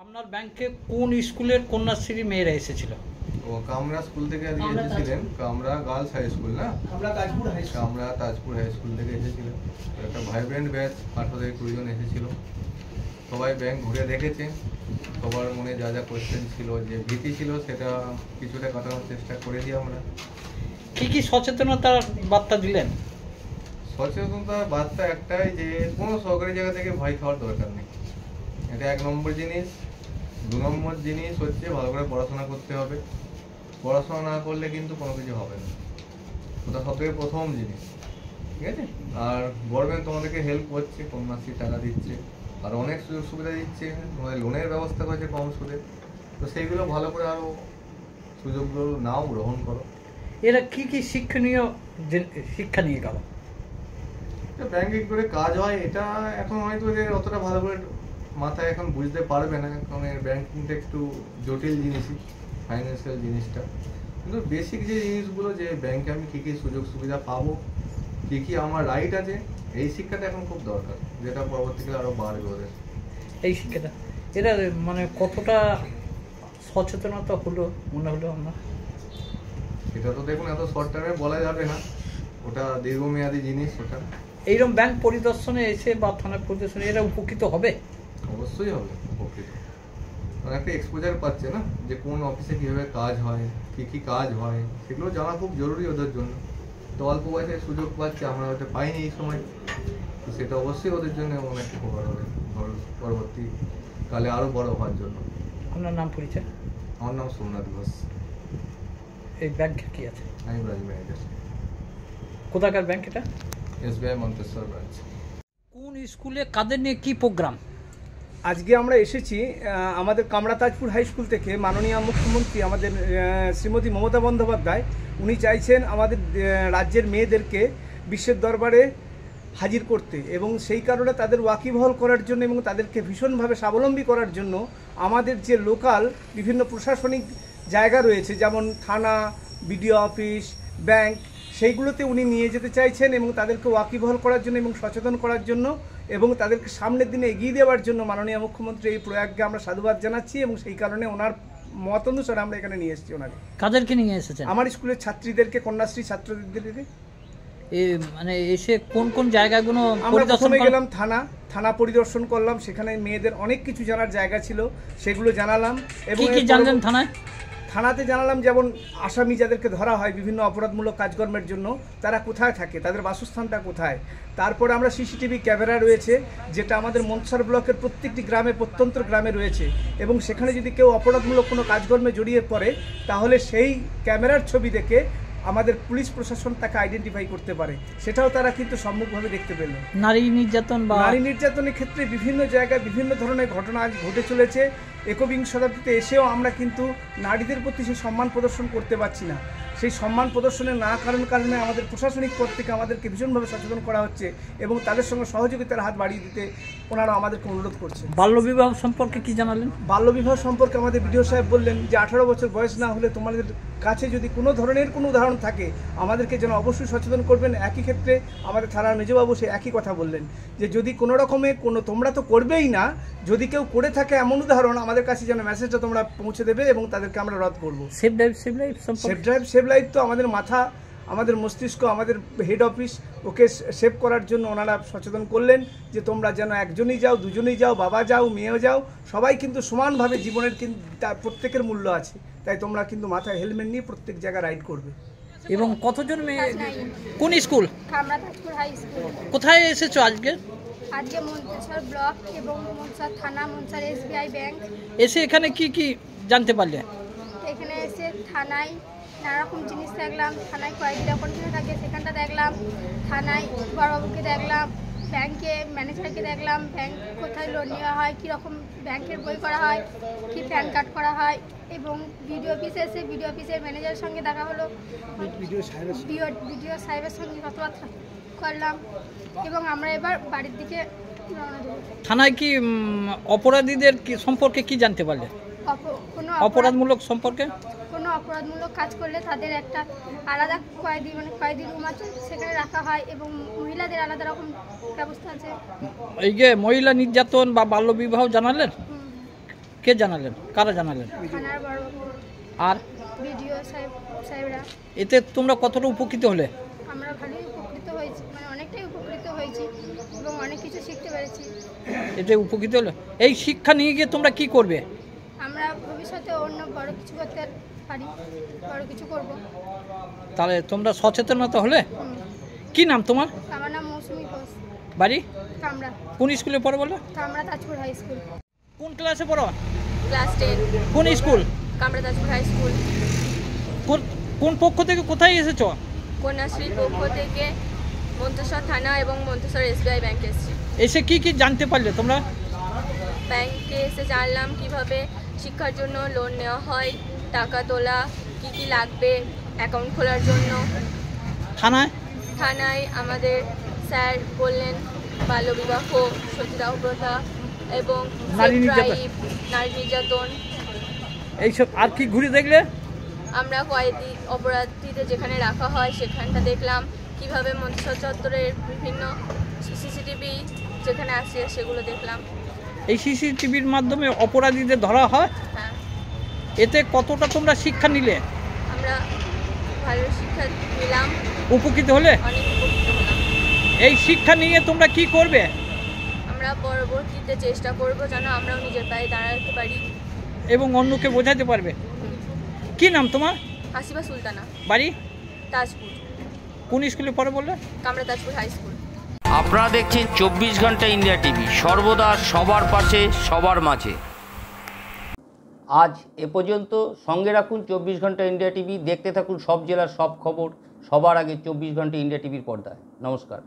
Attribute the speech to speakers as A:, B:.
A: আপনার ব্যাংকে কোন স্কুলের কন্যাশ্রী মেয়েরা এসেছিল?
B: ও কামরা স্কুল থেকে আজকে এসেছিলেন। কামরা গার্লস হাই স্কুল না, কামরা তাজপুর হাই স্কুল থেকে এসেছিলেন। একটা ভাইব্রেন্ট ব্যাচ 18 থেকে 20 জন এসেছিল। সবাই ব্যাংক ঘুরে দেখেছে। সবার মনে যা যা কোয়েশ্চেন ছিল, যে ভীতি ছিল, সেটা কিছুটা কাটানোর চেষ্টা করেছি আমরা।
A: কি সচেতনতার বার্তা দিলেন?
B: সচেতনতার বার্তা একটাই, যে কোনো সরকারি জায়গা থেকে ভয় খাওয়ার দরকার নেই। এটা 1 নম্বর জিনিস। 2 নম্বর জিনিস হচ্ছে ভালো করে পড়াশোনা করতে হবে। পড়াশোনা না করলে কিন্তু কোনো কিছু হবে না, ওটা সবথেকে প্রথম জিনিস। ঠিক আছে? আর গভর্নমেন্ট তোমাদেরকে হেল্প করছে, কন্যাশ্রীর টাকা দিচ্ছে, আর অনেক সুযোগ সুবিধা দিচ্ছে, তোমাদের লোনের ব্যবস্থা করেছে কম সুদে। তো সেইগুলো ভালো করে আরও সুযোগগুলো নাও, গ্রহণ করো।
A: এরা কি শিক্ষণীয় শিক্ষা নিয়ে গেল?
B: ব্যাংকে করে কাজ হয় এটা এখন হয়তো এদের অতটা ভালো করে মাথায় এখন বুঝতে পারবে না, কারণ ব্যাংকিংটা একটু জটিল জিনিসই, ফাইন্যান্সিয়াল জিনিসটা। কিন্তু বেসিক যে জিনিসগুলো, যে ব্যাংকে আমি কী কী সুযোগ সুবিধা পাবো, কী কী আমার রাইট আছে, এই শিক্ষাটা এখন খুব দরকার, যেটা পরবর্তীকালে আরও বাড়বে ওদের।
A: এই শিক্ষাটা এরা মানে কতটা সচেতনতা হলো মনে হলো আপনার?
B: এটা তো দেখুন এত শর্ট টার্মে বলা যাবে না, ওটা দীর্ঘমেয়াদী জিনিস। ওটা
A: এইরকম ব্যাংক পরিদর্শনে এসে বা থানা পরিদর্শনে এরা উপকৃত হবে?
B: অবশ্যই হবে উপকৃত, মানে একটা এক্সপোজার পাচ্ছে না, যে কোন অফিসে কীভাবে কাজ হয়, কী কী কাজ হয়, সেগুলো জানা খুব জরুরি ওদের জন্য। তো অল্প বয়সে সুযোগ পাচ্ছে, আমরা হয়তো পাইনি এই সময়, তো সেটা অবশ্যই ওদের জন্য অনেক উপকার হবে পরবর্তীকালে আরও বড় হওয়ার জন্য।
A: আপনার নাম পরিচয়?
B: আমার নাম সোমনাথ ঘোষ।
A: এই ব্যাংকের কি আছে?
B: আমি ব্রাঞ্চ ম্যানেজার।
A: কোথাকার ব্যাংক এটা?
B: SBI Manteswar branch.
A: কোন স্কুলে কাদের নিয়ে কি প্রোগ্রাম?
C: আজকে আমরা এসেছি আমাদের কামরা তাজপুর হাই স্কুল থেকে। মাননীয় মুখ্যমন্ত্রী আমাদের শ্রীমতী মমতা বন্দ্যোপাধ্যায়, উনি চাইছেন আমাদের রাজ্যের মেয়েদেরকে বিশ্বের দরবারে হাজির করতে, এবং সেই কারণে তাদের ওয়াকিবহাল করার জন্য এবং তাদেরকে ভীষণভাবে স্বাবলম্বী করার জন্য আমাদের যে লোকাল বিভিন্ন প্রশাসনিক জায়গা রয়েছে, যেমন থানা, বিডিও অফিস, ব্যাংক, সেইগুলোতে উনি নিয়ে যেতে চাইছেন এবং তাদেরকে ওয়াকিবহাল করার জন্য এবং সচেতন করার জন্য এবং তাদেরকে সামনের দিনে এগিয়ে দেওয়ার জন্য মাননীয় মুখ্যমন্ত্রী এই প্রয়াগকে আমরা সাধুবাদ জানাচ্ছি, এবং সেই কারণে ওনার মত অনুসারে আমরা এখানে নিয়ে এসেছি ওনাকে।
A: কাদেরকে নিয়ে এসেছেন?
C: আমার স্কুলের ছাত্রীদেরকে, কন্যাশ্রী ছাত্রীদেরকে।
A: মানে এসে কোন কোন জায়গাগুলো
C: আমরা প্রথমে গেলাম থানা পরিদর্শন করলাম, সেখানে মেয়েদের অনেক কিছু জানার জায়গা ছিল, সেগুলো জানালাম। এবং
A: কি জানলেন
C: থানাতে জানালাম, যেমন আসামি যাদেরকে ধরা হয় বিভিন্ন অপরাধমূলক কাজকর্মের জন্য, তারা কোথায় থাকে, তাদের বাসস্থানটা কোথায়। তারপরে আমরা সিসিটিভি ক্যামেরা রয়েছে, যেটা আমাদের মনসার ব্লকের প্রত্যেকটি গ্রামে, প্রত্যন্ত গ্রামে রয়েছে, এবং সেখানে যদি কেউ অপরাধমূলক কোনো কাজকর্মে জড়িয়ে পড়ে, তাহলে সেই ক্যামেরার ছবি দেখে আমাদের পুলিশ প্রশাসন তাকে আইডেন্টিফাই করতে পারে, সেটাও তারা কিন্তু সম্মুখভাবে দেখতে পেল।
A: নারী নির্যাতনের
C: ক্ষেত্রে বিভিন্ন জায়গায় বিভিন্ন ধরনের ঘটনা আজ ঘটে চলেছে। একবিংশ শতাব্দীতে এসেও আমরা কিন্তু নারীদের প্রতি সেই সম্মান প্রদর্শন করতে পারছি না। সেই সম্মান প্রদর্শনের না কারণে আমাদের প্রশাসনিক পদ থেকে আমাদেরকে ভীষণভাবে সচেতন করা হচ্ছে, এবং তাদের সঙ্গে সহযোগিতার হাত বাড়িয়ে দিতে ওনারা আমাদেরকে অনুরোধ করছে।
A: বাল্যবিবাহ সম্পর্কে কি জানালেন?
C: বাল্যবিবাহ সম্পর্কে আমাদের বিডিও সাহেব বললেন যে 18 বছর বয়স না হলে তোমাদের কাছে যদি কোনো ধরনের কোনো উদাহরণ থাকে আমাদেরকে যেন অবশ্যই সচেতন করবেন। একই ক্ষেত্রে আমাদের থানার মেজবাবু সে একই কথা বললেন, যে যদি কোনো রকমে তোমরা তো করবেই না, যদি কেউ করে থাকে এমন উদাহরণ আমাদের কাছে যেন মেসেজটা তোমরা পৌঁছে দেবে, এবং তাদেরকে আমরা রদ করবো।
A: সেভ
C: লাইফ তো আমাদের মাথা, আমাদের মস্তিষ্ক, আমাদের হেড অফিস, ওকে সেভ করার জন্য ওনারা সচেতন করলেন যে তোমরা যেন একজনই যাও, দুজনেই যাও, বাবা যাও, মেয়েও যাও, সবাই কিন্তু সমানভাবে জীবনের কিন্তু প্রত্যেকের মূল্য আছে, তাই তোমরা কিন্তু মাথায় হেলমেট নিয়ে প্রত্যেক জায়গায় রাইড করবে।
A: এবং কতজন মেয়ে? কোন স্কুল?
D: কামরা তাজপুর হাই স্কুল।
A: কোথায় এসেছো আজকে?
D: আজকে মন্তেশ্বর ব্লক এবং মনসার থানা, মনসার SBI ব্যাংক।
A: এসে এখানে কি জানতে পারলে?
D: এখানে এসে থানায় নানা রকম জিনিস দেখলাম, থানায় কয়েকটা কন্টিনিউ থাকে সেখানটা দেখলাম, থানায় বড়বাবুকে দেখলাম, ব্যাংকে ম্যানেজারকে দেখলাম, ব্যাংক কোথায় লোন নেওয়া হয়, কীরকম ব্যাংকের বই করা হয়, কি প্যান কার্ড করা হয়, এবং বিডিও অফিসে এসে বিডিও অফিসের ম্যানেজারের সঙ্গে দেখা হলো, বিডিও সাহেবের সঙ্গে কথাবার্তা করলাম, এবং আমরা এবার বাড়ির দিকে রওনা দেব।
A: থানায় কি অপরাধীদের সম্পর্কে কি জানতে পারলে? অপরাধমূলক সম্পর্কে
D: কোনো অপরাধমূলক কাজ করলে তাদের একটা আলাদা কয়েদি রুম আছে, সেখানে রাখা হয়, এবং মহিলাদের আলাদা রকম ব্যবস্থা আছে।
A: এই যে মহিলা নির্যাতন বা বাল্যবিবাহ জানালেন, কে জানালেন, কারা জানালেন?
D: থানার বড়বাবু,
A: আর
D: বিডিও সাহেবরা।
A: এতে তোমরা কতটা উপকৃত হলে?
D: আমরা ভালোই উপকৃত হয়েছি, মানে অনেকটাই উপকৃত হয়েছি এবং অনেক কিছু শিখতে পেরেছি।
A: এতে উপকৃত হলে এই শিক্ষা নিয়ে গিয়ে তোমরা কি করবে?
D: আমরা ভবিষ্যতে অন্য বড় কিছু করতে পারি, বড় কিছু করব।
A: তাহলে তোমরা সচেতনতা হলে। কি নাম তোমার?
D: আমার নাম মৌসুমী ঘোষ,
A: বাড়ি
D: কামরা।
A: কোন স্কুলে পড়ো বলো?
D: কামরা তাজপুর হাই স্কুল।
A: কোন ক্লাসে পড়ো?
E: ক্লাস 10,
A: কোন স্কুল?
E: কামরা তাজপুর হাই স্কুল।
A: কোন পক্ষ থেকে কোথায় এসেছো?
E: কন্যাশ্রীর পক্ষ থেকে মন্তেশ্বর থানা এবং মন্তেশ্বর SBI ব্যাংকে এসেছি।
A: এসে কি কি জানতে পারলে তোমরা?
E: ব্যাংকে এসে জানলাম কিভাবে শিক্ষার জন্য লোন নেওয়া হয়, টাকা তোলা, কি কি লাগবে অ্যাকাউন্ট খোলার জন্য। থানায় আমাদের স্যার বললেন বাল্যবিবাহ, সতীদাহ প্রথা এবং
A: নারী নির্যাতন।
E: নারী নির্যাতন।
A: এইসব আর কি ঘুরে দেখলে?
E: আমরা কয়েদি অপরাধীদের যেখানে রাখা হয় সেখানটা দেখলাম, কিভাবে মন্তেশ্বর চত্বরের বিভিন্ন CCTV যেখানে আসে সেগুলো দেখলাম।
A: এই CCTVর মাধ্যমে অপরাধীদের ধরা হয়।
E: হ্যাঁ,
A: এতে কতটা তোমরা শিক্ষা নিলে?
E: আমরা ভালো শিক্ষা নিলাম,
A: উপকৃত হলে?
E: অনেক উপকৃত হলাম।
A: এই শিক্ষা নিয়ে তোমরা কি করবে?
E: আমরা পরবর্তীতে চেষ্টা করব যেন আমরাও নিজের পায়ে দাঁড়াতে পারি
A: এবং অন্যকে বোঝাতে পারবে। কি নাম তোমার?
E: হাসিবা সুলতানা,
A: বাড়ি
E: তাজপুর।
A: কোন স্কুলে পড়ো বললে?
E: কামরা তাজপুর হাই স্কুল।
F: আপনারা দেখছেন 24 ঘন্টা ইন্ডিয়া টিভি, সর্বদা সবার পাশে সবার মাঝে। আজ এ পর্যন্ত। সঙ্গে রাখুন 24 ঘন্টা ইন্ডিয়া টিভি। দেখতে থাকুন সব জেলার সব খবর সবার আগে 24 ঘন্টা ইন্ডিয়া টিভির পর্দায়। নমস্কার।